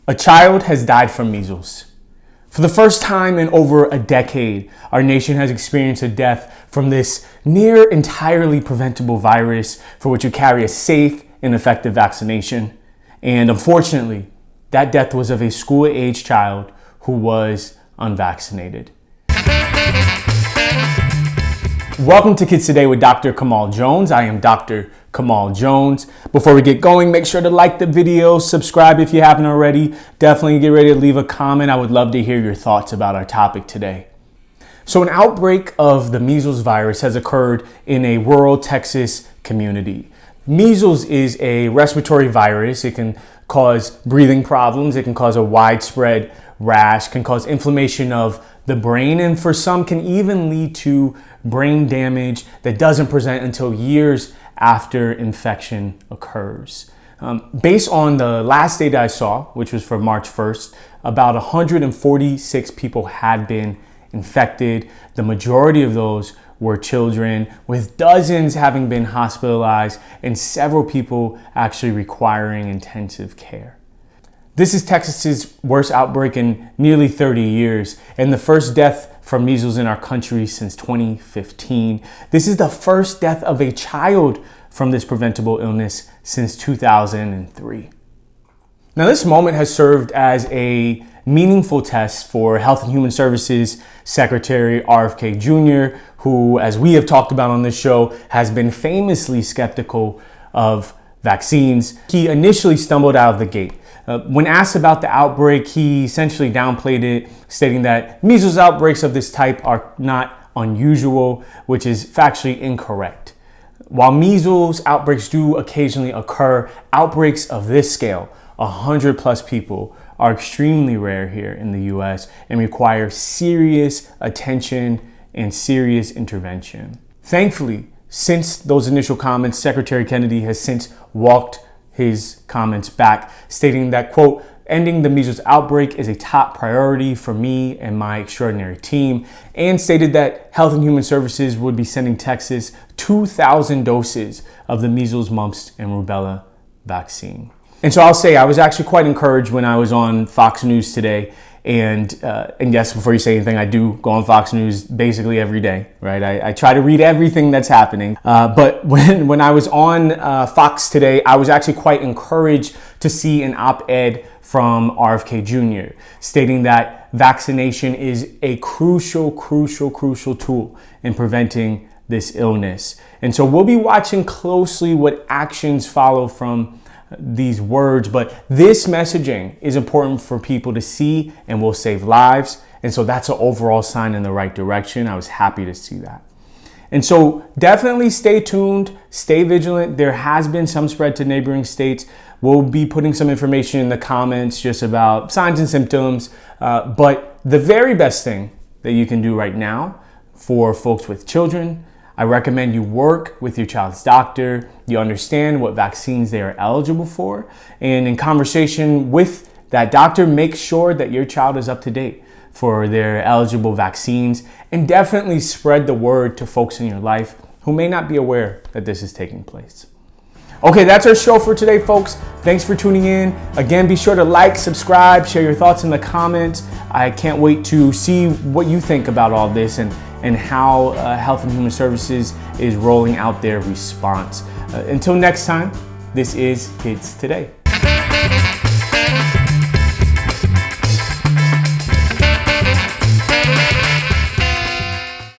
A child has died from measles. For the first time in over a decade, our nation has experienced a death from this near entirely preventable virus for which we carry a safe and effective vaccination. And unfortunately, that death was of a school-age child who was unvaccinated. Welcome to Kids Today with Dr. Kamal Jones. I am Dr. Kamal Jones. Before we get going, make sure to like the video, subscribe if you haven't already. Definitely get ready to leave a comment. I would love to hear your thoughts about our topic today. So an outbreak of the measles virus has occurred in a rural Texas community. Measles is a respiratory virus. It can cause breathing problems. It can cause a widespread rash, can cause inflammation of the brain, and for some can even lead to brain damage that doesn't present until years after infection occurs. Based on the last data I saw, which was for March 1st, about 146 people had been infected. The majority of those were children, with dozens having been hospitalized and several people actually requiring intensive care. This is Texas's worst outbreak in nearly 30 years and the first death from measles in our country since 2015. This is the first death of a child from this preventable illness since 2003. Now, this moment has served as a meaningful test for Health and Human Services Secretary RFK Jr., who, as we have talked about on this show, has been famously skeptical of vaccines. He initially stumbled out of the gate. When asked about the outbreak, he essentially downplayed it, stating that measles outbreaks of this type are not unusual, which is factually incorrect. While measles outbreaks do occasionally occur, outbreaks of this scale, 100 plus people, are extremely rare here in the US and require serious attention and serious intervention. Thankfully, since those initial comments, Secretary Kennedy has since walked his comments back, stating that, quote, ending the measles outbreak is a top priority for me and my extraordinary team, and stated that Health and Human Services would be sending Texas 2,000 doses of the measles, mumps, and rubella vaccine. And so I'll say I was actually quite encouraged when I was on Fox News today. And yes, before you say anything, I do go on Fox News basically every day, right? I try to read everything that's happening. But when I was on Fox today, I was actually quite encouraged to see an op-ed from RFK Jr. stating that vaccination is a crucial tool in preventing this illness. And so we'll be watching closely what actions follow from these words, but this messaging is important for people to see and will save lives. And so that's an overall sign in the right direction. I was happy to see that. And so definitely stay tuned, stay vigilant. There has been some spread to neighboring states. We'll be putting some information in the comments just about signs and symptoms. But the very best thing that you can do right now for folks with children, I recommend you work with your child's doctor. You understand what vaccines they are eligible for. And in conversation with that doctor, make sure that your child is up to date for their eligible vaccines, and definitely spread the word to folks in your life who may not be aware that this is taking place. Okay, that's our show for today, folks. Thanks for tuning in. Again, be sure to like, subscribe, share your thoughts in the comments. I can't wait to see what you think about all this and how Health and Human Services is rolling out their response. Until next time, this is Kids Today.